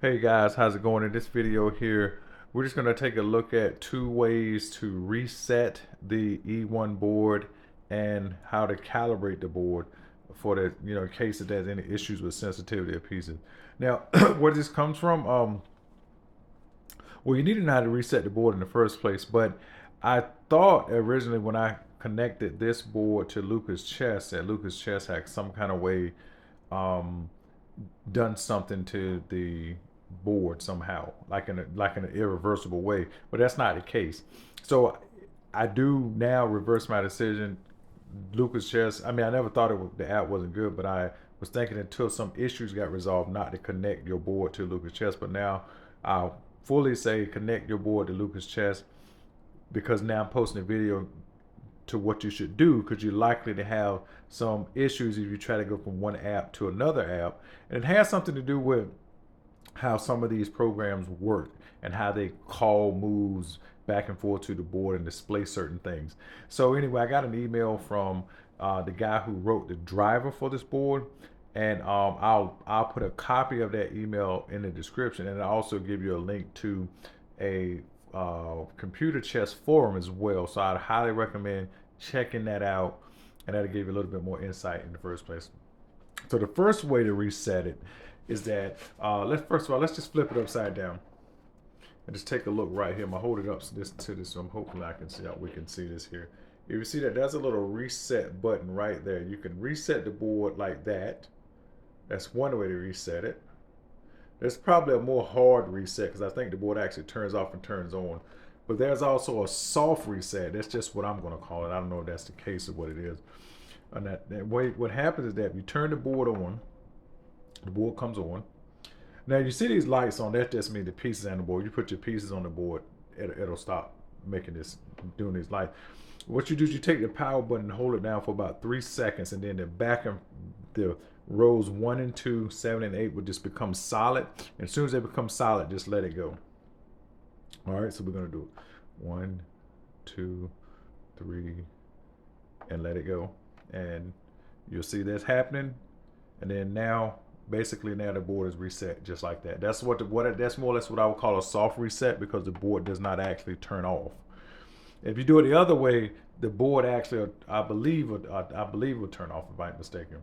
Hey guys, how's it going? In this video here, we're just going to take a look at two ways to reset the eONE board and how to calibrate the board for the, in case that there's any issues with sensitivity of pieces. Now, where this comes from, well, you need to know how to reset the board in the first place, but I thought originally when I connected this board to LucasChess that LucasChess had some kind of way um, done something to the board somehow, like in an irreversible way. But that's not the case. So I do now reverse my decision. Lucas Chess. I mean, I never thought the app wasn't good, but I was thinking until some issues got resolved, not to connect your board to Lucas Chess. But now I'll fully say connect your board to Lucas Chess because now I'm posting a video to what you should do because you're likely to have some issues if you try to go from one app to another app. And it has something to do with how some of these programs work and how they call moves back and forth to the board and display certain things. So anyway, I got an email from the guy who wrote the driver for this board, and I'll put a copy of that email in the description, and I'll also give you a link to a computer chess forum as well. So I'd highly recommend checking that out, and that'll give you a little bit more insight in the first place. So the first way to reset it is that let's just flip it upside down and just take a look right here. I'm gonna hold it up to this, so hopefully I can see how we can see this here. If you see that, there's a little reset button right there. You can reset the board like that. That's one way to reset it. There's probably a more hard reset because I think the board actually turns off and turns on. But there's also a soft reset. That's just what I'm going to call it. I don't know if that's the case or what it is. And that way, what happens is that if you turn the board on, the board comes on. Now you see these lights on. That just means the pieces on the board. You put your pieces on the board, it'll stop doing these lights. What you do is you take the power button and hold it down for about 3 seconds, and then the back of the rows 1 and 2, 7 and 8 will just become solid. And as soon as they become solid, just let it go. All right, so we're gonna do 1, 2, 3, and let it go. And you'll see that's happening. And then now, basically, now the board is reset just like that. That's that's more or less what I would call a soft reset because the board does not actually turn off. If you do it the other way, the board actually, I believe, will turn off if I'm not mistaken.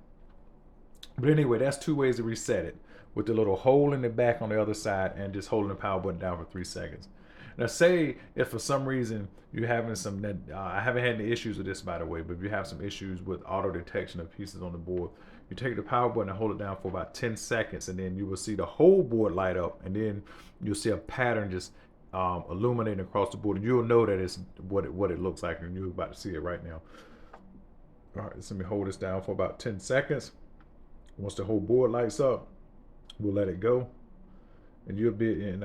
But anyway, that's two ways to reset it, with the little hole in the back on the other side and just holding the power button down for 3 seconds. Now, say if for some reason you're having some, I haven't had any issues with this, by the way, but if you have some issues with auto detection of pieces on the board, you take the power button and hold it down for about 10 seconds, and then you will see the whole board light up, and then you'll see a pattern just illuminating across the board, and you'll know that it's what it looks like, and you're about to see it right now. All right, so let me hold this down for about 10 seconds. Once the whole board lights up, we'll let it go, and you'll be in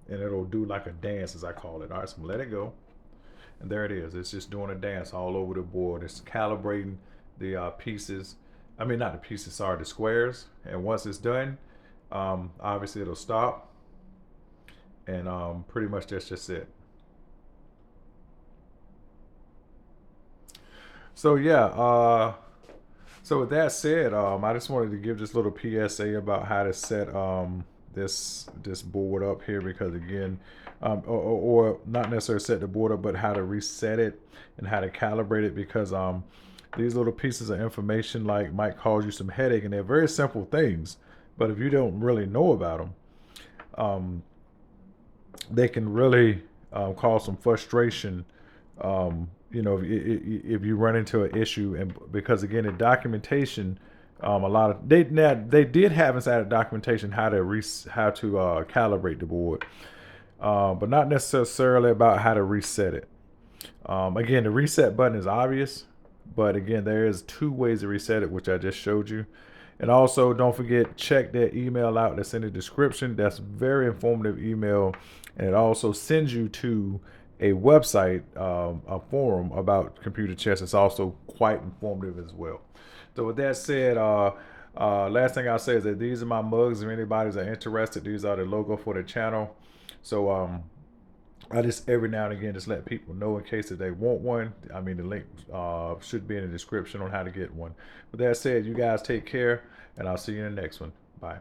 and it'll do like a dance, as I call it. All right, so let it go, and there it is. It's just doing a dance all over the board. It's calibrating the pieces. I mean, not the pieces, sorry, the squares. And once it's done, obviously it'll stop, and pretty much that's just it. So yeah, so with that said, I just wanted to give this little PSA about how to set this board up here, because again, or not necessarily set the board up, but how to reset it and how to calibrate it, because these little pieces of information might cause you some headache, and they're very simple things, but if you don't really know about them, they can really cause some frustration. If you run into an issue, and because again, the documentation, a lot of they did have inside the documentation how to calibrate the board, but not necessarily about how to reset it. Again, the reset button is obvious, but again, there is two ways to reset it, which I just showed you. And also, don't forget, check that email out that's in the description. That's very informative email, and it also sends you to a website, a forum about computer chess. It's also quite informative as well. So with that said, last thing I'll say is that these are my mugs. If anybody's interested, these are the logo for the channel. So I just every now and again just let people know in case that they want one. I mean, the link should be in the description on how to get one. With that said, you guys take care, and I'll see you in the next one. Bye.